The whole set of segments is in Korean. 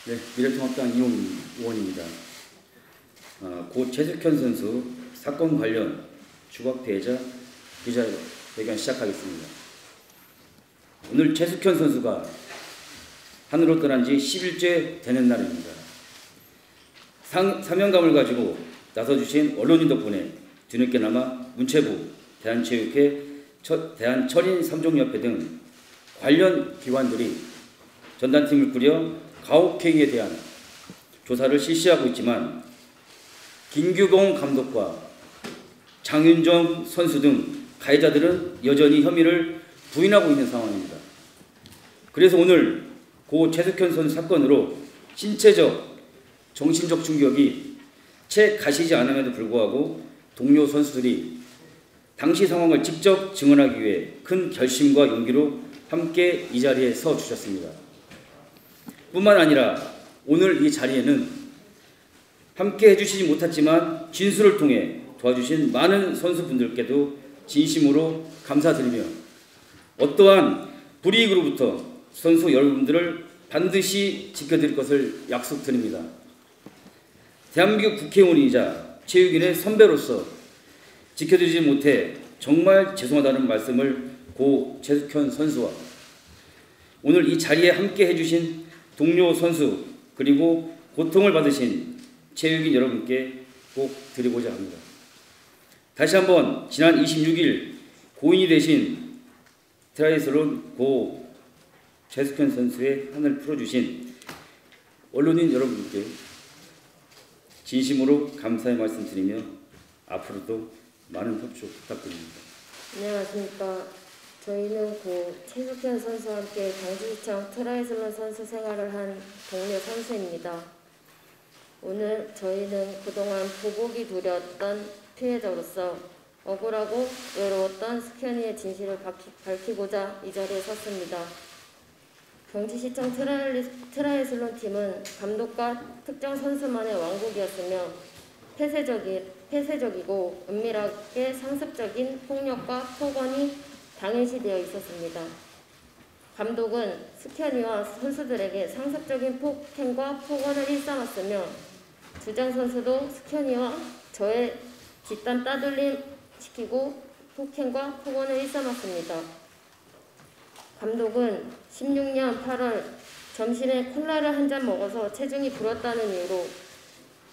네, 미래통합당 이용 의원입니다. 고 최숙현 선수 사건 관련 주각 피해자 기자회견 시작하겠습니다. 오늘 최숙현 선수가 하늘로 떠난 지 10일째 되는 날입니다. 사명감을 가지고 나서주신 언론인 덕분에 뒤늦게나마 문체부, 대한체육회, 대한철인3종협회 등 관련 기관들이 전단팀을 꾸려 가혹행위에 대한 조사를 실시하고 있지만 김규봉 감독과 장윤정 선수 등 가해자들은 여전히 혐의를 부인하고 있는 상황입니다. 그래서 오늘 고 최숙현 선수 사건으로 신체적, 정신적 충격이 채 가시지 않음에도 불구하고 동료 선수들이 당시 상황을 직접 증언하기 위해 큰 결심과 용기로 함께 이 자리에 서 주셨습니다. 뿐만 아니라 오늘 이 자리에는 함께 해주시지 못했지만 진술을 통해 도와주신 많은 선수분들께도 진심으로 감사드리며 어떠한 불이익으로부터 선수 여러분들을 반드시 지켜드릴 것을 약속드립니다. 대한민국 국회의원이자 체육인의 선배로서 지켜드리지 못해 정말 죄송하다는 말씀을 고 최숙현 선수와 오늘 이 자리에 함께 해주신 동료 선수 그리고 고통을 받으신 체육인 여러분께 꼭 드리고자 합니다. 다시 한번 지난 26일 고인이 되신 트라이애슬론 고 최숙현 선수의 한을 풀어주신 언론인 여러분께 진심으로 감사의 말씀드리며 앞으로도 많은 협조 부탁드립니다. 안녕하십니까. 저희는 고 최숙현 선수와 함께 광주시청 트라이애슬론 선수 생활을 한 동료 선수입니다. 오늘 저희는 그동안 보복이 두려웠던 피해자로서 억울하고 외로웠던 숙현이의 진실을 밝히고자 이 자리에 섰습니다. 경기시청 트라이애슬론 팀은 감독과 특정 선수만의 왕국이었으며 폐쇄적이고 은밀하게 상습적인 폭력과 폭언이 당연시되어 있었습니다. 감독은 숙현이와 선수들에게 상습적인 폭행과 폭언을 일삼았으며 주장 선수도 숙현이와 저의 뒷담 따돌림 시키고 폭행과 폭언을 일삼았습니다. 감독은 16년 8월 점심에 콜라를 한 잔 먹어서 체중이 불었다는 이유로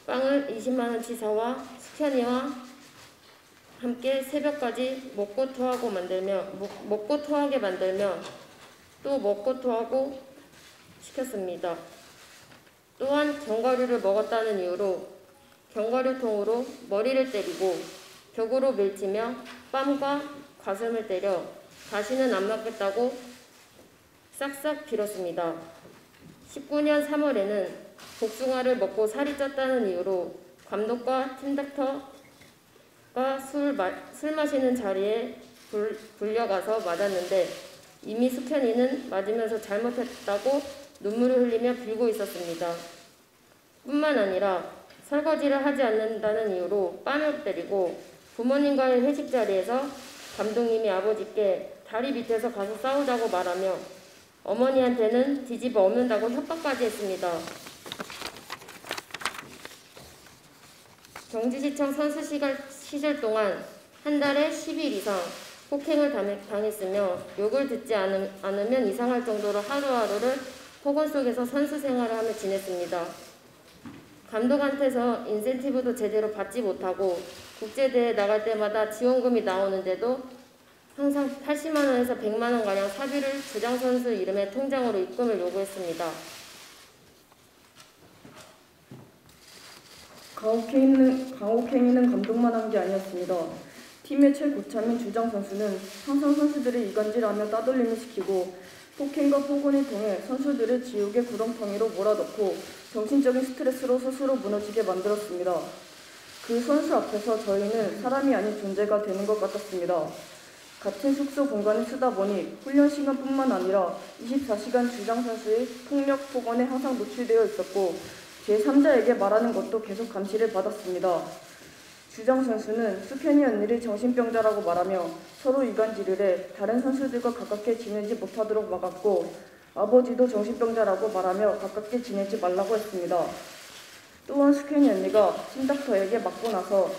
빵을 20만원치 사와 숙현이와 함께 새벽까지 먹고 토하게 만들며 또 먹고 토하고 시켰습니다. 또한 견과류를 먹었다는 이유로 견과류통으로 머리를 때리고 벽으로 밀치며 뺨과 가슴을 때려 다시는 안 맞겠다고 싹싹 빌었습니다. 19년 3월에는 복숭아를 먹고 살이 쪘다는 이유로 감독과 팀닥터가 술 마시는 자리에 불려가서 맞았는데 이미 숙현이는 맞으면서 잘못했다고 눈물을 흘리며 빌고 있었습니다. 뿐만 아니라 설거지를 하지 않는다는 이유로 뺨을 때리고 부모님과의 회식 자리에서 감독님이 아버지께 다리 밑에서 가서 싸우자고 말하며 어머니한테는 뒤집어 엎는다고 협박까지 했습니다. 경기시청 선수 시절 동안 한 달에 10일 이상 폭행을 당했으며 욕을 듣지 않으면 이상할 정도로 하루하루를 폭언 속에서 선수 생활을 하며 지냈습니다. 감독한테서 인센티브도 제대로 받지 못하고 국제대회 나갈 때마다 지원금이 나오는데도 항상 80만원에서 100만원가량 사비를 주장 선수 이름의 통장으로 입금을 요구했습니다. 가혹행위는 감독만 한 게 아니었습니다. 팀의 최고참인 주장 선수는 항상 선수들을 이간질하며 따돌림을 시키고 폭행과 폭언을 통해 선수들을 지옥의 구렁텅이로 몰아넣고 정신적인 스트레스로 스스로 무너지게 만들었습니다. 그 선수 앞에서 저희는 사람이 아닌 존재가 되는 것 같았습니다. 같은 숙소 공간을 쓰다 보니 훈련 시간뿐만 아니라 24시간 주장 선수의 폭력, 폭언에 항상 노출되어 있었고 제3자에게 말하는 것도 계속 감시를 받았습니다. 주장 선수는 숙현이 언니를 정신병자라고 말하며 서로 이간질을 해 다른 선수들과 가깝게 지내지 못하도록 막았고 아버지도 정신병자라고 말하며 가깝게 지내지 말라고 했습니다. 또한 숙현이 언니가 팀닥터에게 맞고 나서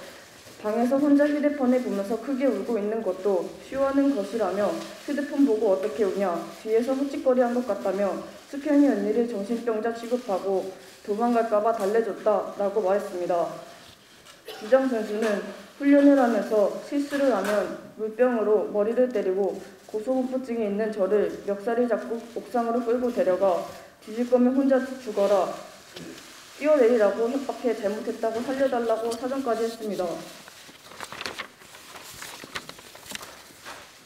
방에서 혼자 휴대폰을 보면서 크게 울고 있는 것도 쉬워하는 것이라며 휴대폰 보고 어떻게 우냐, 뒤에서 헛짓거리한 것 같다며 숙현이 언니를 정신병자 취급하고 도망갈까봐 달래줬다라고 말했습니다. 주장 선수는 훈련을 하면서 실수를 하면 물병으로 머리를 때리고 고소공포증이 있는 저를 멱살을 잡고 옥상으로 끌고 데려가 뒤질 거면 혼자 죽어라, 뛰어내리라고 협박해 잘못했다고 살려달라고 사정까지 했습니다.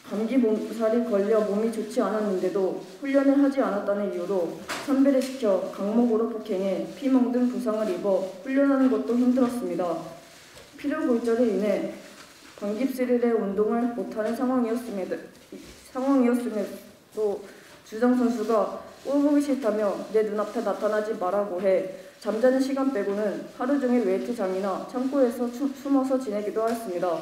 감기 몸살이 걸려 몸이 좋지 않았는데도 훈련을 하지 않았다는 이유로 선배를 시켜 강목으로 폭행해 피멍 등 부상을 입어 훈련하는 것도 힘들었습니다. 피로골절로 인해 반깁스릴의 운동을 못하는 상황이었음에도 주장 선수가 꼴 보기 싫다며 내 눈앞에 나타나지 말라고 해 잠자는 시간 빼고는 하루 종일 웨이트장이나 창고에서 숨어서 지내기도 하였습니다.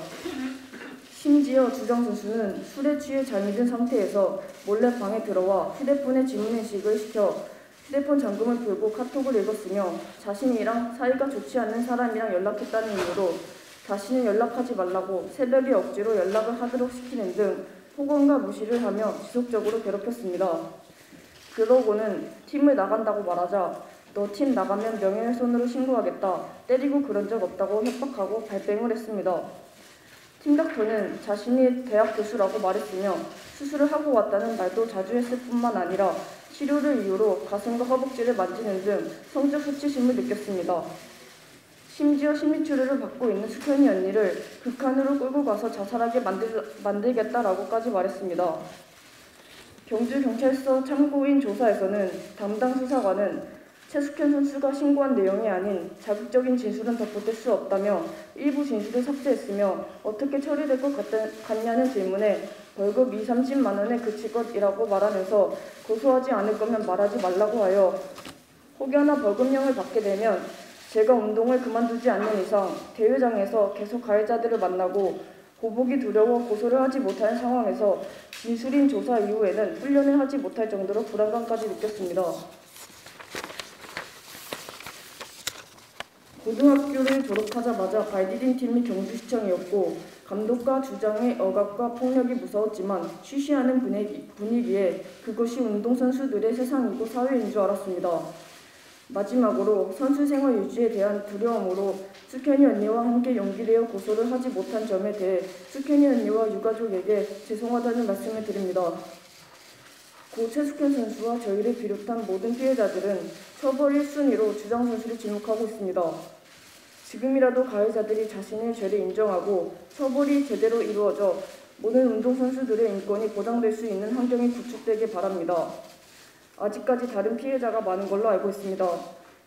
심지어 주장 선수는 술에 취해 잠이 든 상태에서 몰래 방에 들어와 휴대폰에 지문인식을 시켜 휴대폰 잠금을 풀고 카톡을 읽었으며 자신이랑 사이가 좋지 않는 사람이랑 연락했다는 이유로 다시는 연락하지 말라고 새벽에 억지로 연락을 하도록 시키는 등 폭언과 무시를 하며 지속적으로 괴롭혔습니다. 그러고는 팀을 나간다고 말하자 너 팀 나가면 명예훼손으로 신고하겠다, 때리고 그런 적 없다고 협박하고 발뺌을 했습니다. 팀닥터는 자신이 대학 교수라고 말했으며 수술을 하고 왔다는 말도 자주 했을 뿐만 아니라 치료를 이유로 가슴과 허벅지를 만지는 등 성적 수치심을 느꼈습니다. 심지어 심리치료를 받고 있는 숙현이 언니를 극한으로 끌고 가서 자살하게 만들겠다라고까지 말했습니다. 경주경찰서 참고인 조사에서는 담당 수사관은 최숙현 선수가 신고한 내용이 아닌 자극적인 진술은 덧붙일 수 없다며 일부 진술을 삭제했으며 어떻게 처리될 것 같냐는 질문에 벌금 2~30만 원에 그칠 것이라고 말하면서 고소하지 않을 거면 말하지 말라고 하여 혹여나 벌금형을 받게 되면 제가 운동을 그만두지 않는 이상 대회장에서 계속 가해자들을 만나고 보복이 두려워 고소를 하지 못하는 상황에서 진술인 조사 이후에는 훈련을 하지 못할 정도로 불안감까지 느꼈습니다. 고등학교를 졸업하자마자 발디딘 팀이 경주시청이었고 감독과 주장의 억압과 폭력이 무서웠지만 쉬쉬하는 분위기에 그것이 운동선수들의 세상이고 사회인 줄 알았습니다. 마지막으로 선수 생활 유지에 대한 두려움으로 숙현이 언니와 함께 용기 내어 고소를 하지 못한 점에 대해 숙현이 언니와 유가족에게 죄송하다는 말씀을 드립니다. 고 최숙현 선수와 저희를 비롯한 모든 피해자들은 처벌 1순위로 주장 선수를 지목하고 있습니다. 지금이라도 가해자들이 자신의 죄를 인정하고 처벌이 제대로 이루어져 모든 운동선수들의 인권이 보장될 수 있는 환경이 구축되길 바랍니다. 아직까지 다른 피해자가 많은 걸로 알고 있습니다.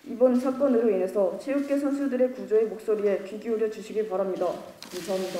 이번 사건으로 인해서 체육계 선수들의 구조의 목소리에 귀 기울여 주시기 바랍니다. 감사합니다.